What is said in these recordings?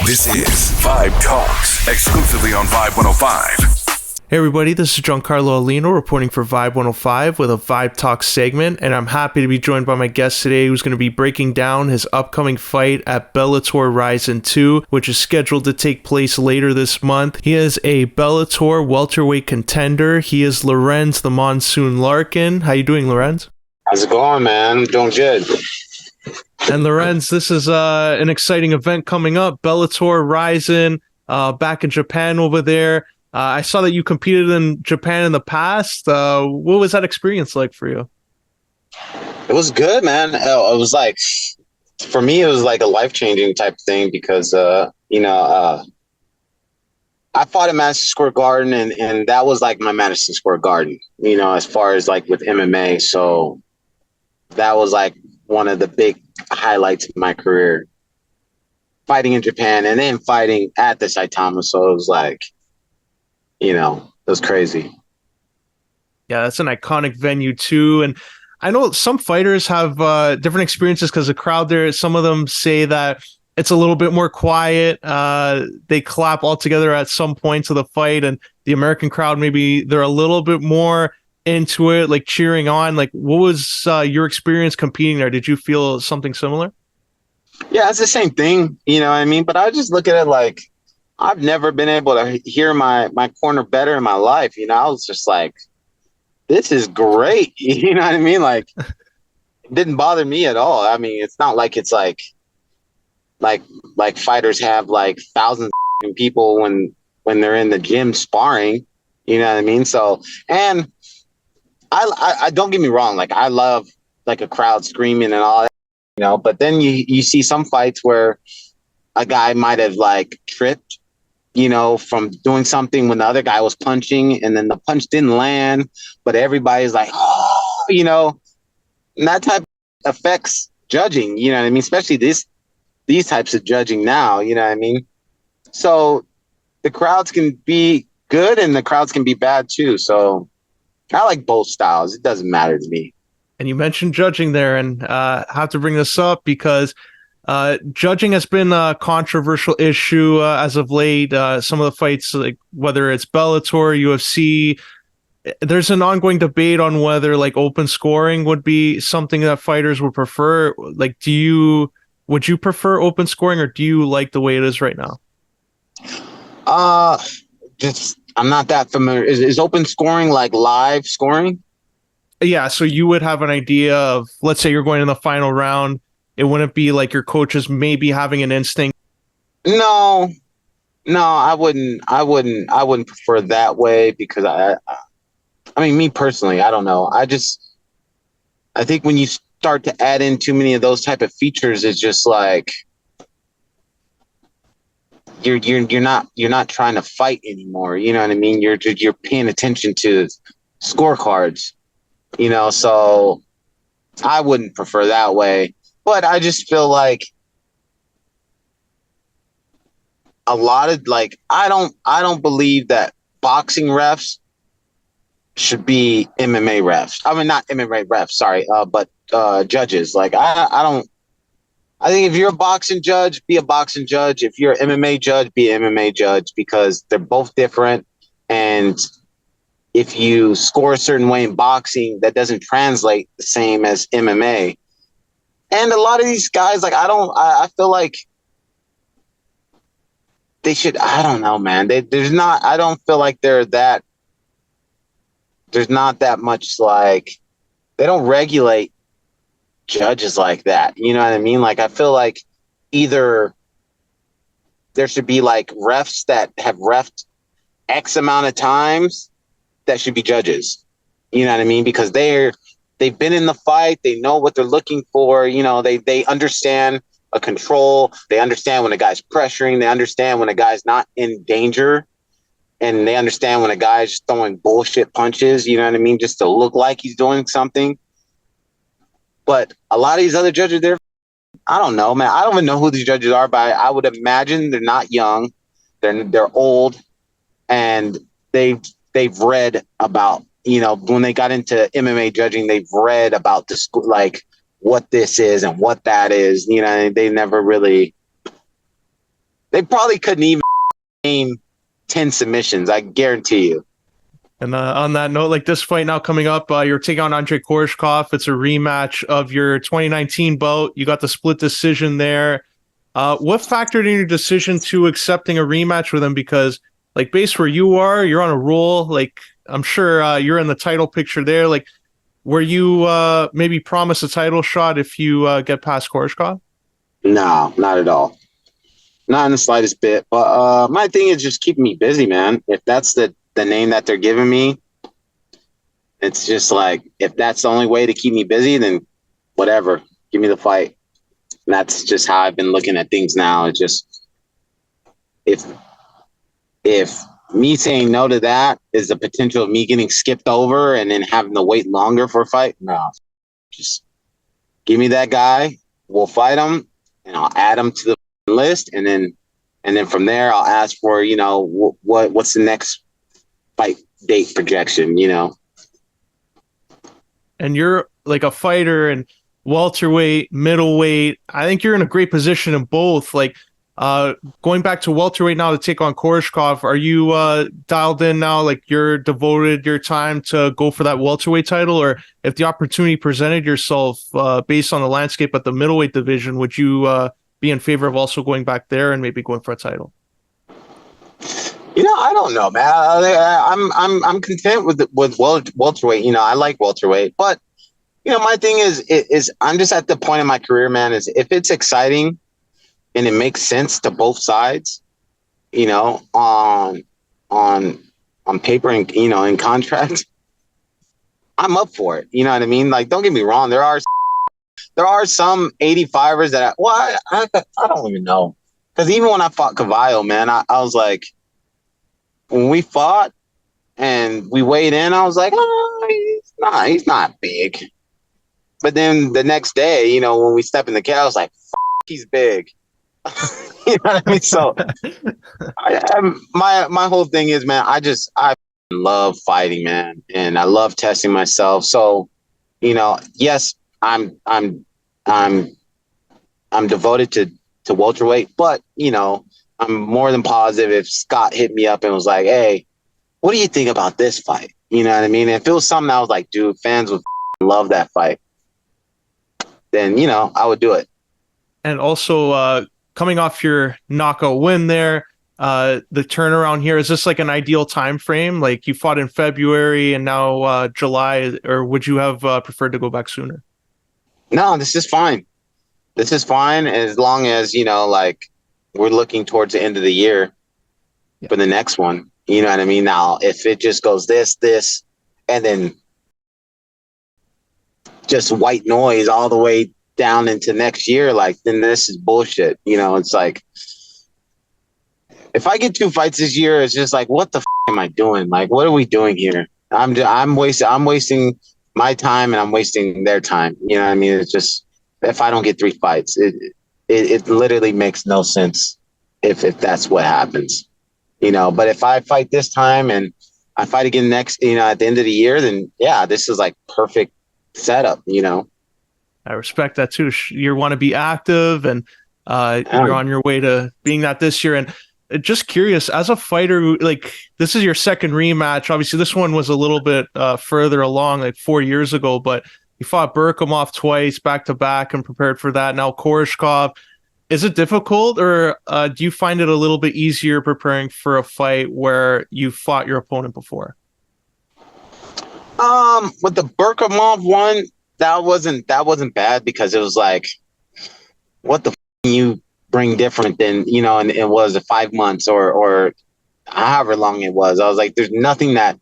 This is Vibe Talks, exclusively on Vibe 105. Hey everybody, this is Giancarlo Aulino reporting for Vibe 105 with a Vibe Talks segment, and I'm happy to be joined by my guest today who's going to be breaking down his upcoming fight at Bellator RIZIN 2, which is scheduled to take place later this month. He is a Bellator Welterweight contender. He is Lorenz the Monsoon Larkin. How you doing, Lorenz? How's it going, man? I'm doing good. And Lorenz, this is an exciting event coming up, Bellator RIZIN, back in Japan over there. I saw that you competed in Japan in the past. What was that experience like for you? It was good, man. It was like, for me, it was like a life-changing type thing because, I fought at Madison Square Garden, and that was like my Madison Square Garden, as far as like with MMA. So that was like one of the big highlights of my career, fighting in Japan and then fighting at the Saitama. So it was like, it was crazy. Yeah, that's an iconic venue too. And I know some fighters have different experiences because the crowd there, some of them say that it's a little bit more quiet. They clap all together at some points of the fight, and the American crowd, maybe they're a little bit more into it, like cheering on. Like, what was your experience competing there? Did you feel something similar? Yeah, it's the same thing, you know what I mean? But I just look at it like, I've never been able to hear my corner better in my life. I was just like, this is great. You know what I mean? Like, it didn't bother me at all. I mean, it's not like it's like fighters have like thousands of people when they're in the gym sparring. You know what I mean? So, and I don't get me wrong. Like, I love like a crowd screaming and all that, but then you see some fights where a guy might have like tripped, from doing something when the other guy was punching, and then the punch didn't land, but everybody's like, oh, and that type affects judging, you know what I mean? Especially these types of judging now, you know what I mean? So the crowds can be good and the crowds can be bad too. So I like both styles. It doesn't matter to me. And you mentioned judging there, and I have to bring this up because judging has been a controversial issue as of late. Some of the fights, like whether it's Bellator, UFC, there's an ongoing debate on whether like open scoring would be something that fighters would prefer. Like, would you prefer open scoring, or do you like the way it is right now? I'm not that familiar. Is open scoring like live scoring? Yeah, so you would have an idea of, let's say you're going in the final round. It wouldn't be like your coaches maybe having an instinct. No, I wouldn't prefer that way because I mean, me personally, I don't know. I think when you start to add in too many of those type of features, it's just like you're not trying to fight anymore. You know what I mean? You're paying attention to scorecards, so I wouldn't prefer that way. But I just feel like a lot of I don't believe that boxing refs should be MMA refs. I mean, not MMA refs, sorry, but judges. Like, I don't. I think if you're a boxing judge, be a boxing judge. If you're an MMA judge, be an MMA judge, because they're both different. And if you score a certain way in boxing, that doesn't translate the same as MMA. And a lot of these guys, like, I feel like they should, I don't know, man. I don't feel like there's not that much, like, they don't regulate judges like that. You know what I mean? Like, I feel like either there should be like refs that have reffed X amount of times that should be judges. You know what I mean? Because they've been in the fight. They know what they're looking for. They understand a control. They understand when a guy's pressuring. They understand when a guy's not in danger. And they understand when a guy's just throwing bullshit punches, you know what I mean? Just to look like he's doing something. But a lot of these other judges, I don't know, man. I don't even know who these judges are, but I would imagine they're not young. They're old, and they've read about, when they got into MMA judging, they've read about this, like what this is and what that is. They never really they probably couldn't even name 10 submissions. I guarantee you. And on that note, like this fight now coming up, you're taking on Andrey Koreshkov. It's a rematch of your 2019 bout. You got the split decision there. What factored in your decision to accepting a rematch with him? Because like based where you are, you're on a roll. Like I'm sure you're in the title picture there. Like were you maybe promised a title shot if you get past Koreshkov? No, not at all. Not in the slightest bit. But my thing is just keeping me busy, man. If that's the name that they're giving me, it's just like, if that's the only way to keep me busy, then whatever. Give me the fight. And that's just how I've been looking at things now. It's just, if me saying no to that is the potential of me getting skipped over and then having to wait longer for a fight, no. Just give me that guy. We'll fight him, and I'll add him to the list, and then from there I'll ask for, you know, what's the next fight date projection, you know. And you're like a fighter and welterweight, middleweight. I think you're in a great position in both. Like going back to welterweight now to take on Koreshkov, are you dialed in now? Like you're devoted your time to go for that welterweight title, or if the opportunity presented yourself based on the landscape at the middleweight division, would you be in favor of also going back there and maybe going for a title? You know, I don't know, man. I'm content with welterweight. You know, I like welterweight, but you know, my thing is I'm just at the point in my career, man. Is if it's exciting and it makes sense to both sides, you know, on paper and, you know, in contract, I'm up for it. You know what I mean? Like, don't get me wrong. There are some 85ers that I don't even know, because even when I fought Cavallo, man, I was like, when we fought and we weighed in, I was like, oh, he's not big. But then the next day, you know, when we stepped in the cage, I was like, he's big. You know what I mean? So my whole thing is, man, I love fighting, man, and I love testing myself. So, you know, yes, I'm devoted to welterweight, but you know, I'm more than positive if Scott hit me up and was like, hey, what do you think about this fight? You know what I mean? And if it was something I was like, dude, fans would love that fight, then, you know, I would do it. And also coming off your knockout win there, the turnaround here, is this like an ideal time frame? Like you fought in February and now July, or would you have preferred to go back sooner? No, this is fine. This is fine as long as, you know, like we're looking towards the end of the year for the next one. You know what I mean? Now, if it just goes this, and then just white noise all the way down into next year, like, then this is bullshit. You know, it's like, if I get 2 fights this year, it's just like, what the am I doing? Like, what are we doing here? I'm wasting my time and I'm wasting their time. You know what I mean? It's just, if I don't get 3 fights, it literally makes no sense if that's what happens, you know. But if I fight this time and I fight again next, you know, at the end of the year, then yeah, this is like perfect setup, you know. I respect that too. You want to be active, and you're on your way to being that this year. And just curious, as a fighter, like this is your second rematch. Obviously, this one was a little bit further along, like 4 years ago, but you fought Berkhamov twice, back to back, and prepared for that. Now Koreshkov. Is it difficult, or do you find it a little bit easier preparing for a fight where you fought your opponent before? With the Berkhamov one, that wasn't bad, because it was like, what the you bring different than, you know, and it was 5 months or however long it was. I was like, there's nothing that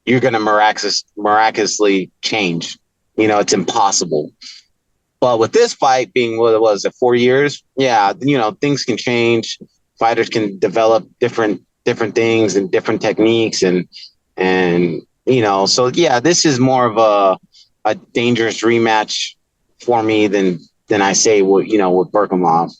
you're gonna miraculously change. You know, it's impossible. But with this fight being what it was at 4 years, yeah, you know, things can change. Fighters can develop different things and different techniques, and you know, so yeah, this is more of a dangerous rematch for me than I say, you know, with Berkhamov.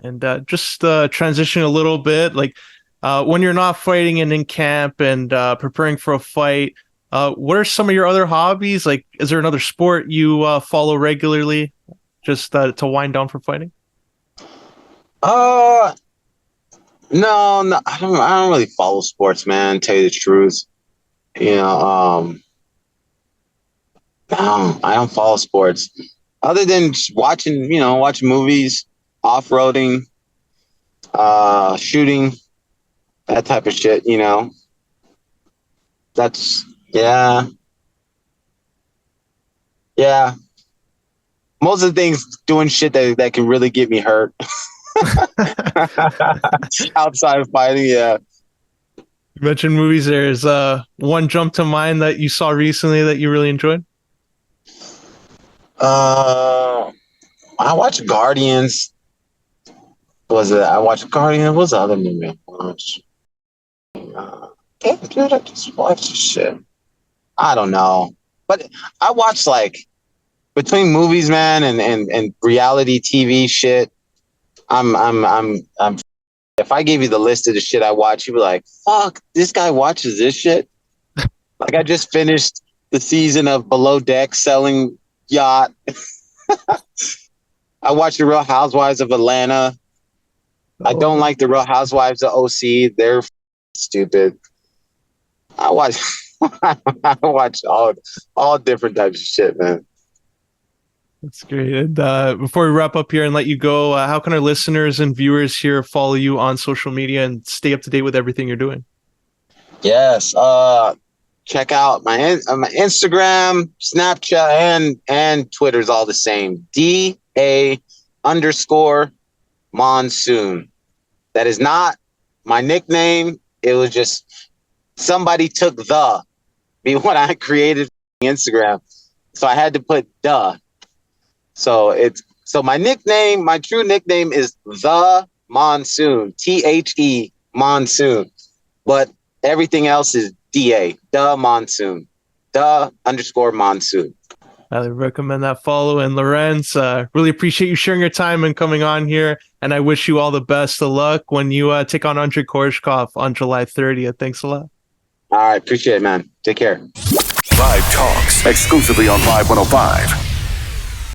And just transition a little bit, like when you're not fighting and in camp and preparing for a fight, what are some of your other hobbies? Like, is there another sport you follow regularly just to wind down from fighting? No, I don't really follow sports, man. Tell you the truth, you know. No, I don't follow sports other than just watching movies, off-roading, shooting, that type of shit. That's yeah, yeah. Most of the things doing shit that can really get me hurt outside of fighting. Yeah. You mentioned movies. There's one jump to mind that you saw recently that you really enjoyed. I watched Guardians. I watched Guardians. What's the other movie I watched? Damn, dude, I just watched shit. I don't know, but I watched like between movies, man, and reality TV shit. I'm. If I gave you the list of the shit I watch, you'd be like, "Fuck, this guy watches this shit." Like I just finished the season of Below Deck Selling Yacht. I watched The Real Housewives of Atlanta. I don't like The Real Housewives of OC. They're stupid. I watch I watch all different types of shit, man. That's great. And before we wrap up here and let you go, how can our listeners and viewers here follow you on social media and stay up to date with everything you're doing? Yes. Check out my Instagram, Snapchat, and Twitter's all the same. DA_Monsoon. That is not my nickname. It was just somebody took when I created Instagram. So I had to put the. So my nickname, my true nickname is The Monsoon, THE Monsoon. But everything else is DA, The Monsoon, The_Monsoon. I recommend that follow. And Lorenz, really appreciate you sharing your time and coming on here. And I wish you all the best of luck when you take on Andrey Koreshkov on July 30th. Thanks a lot. All right. Appreciate it, man. Take care. Vibe Talks exclusively on Vibe 105.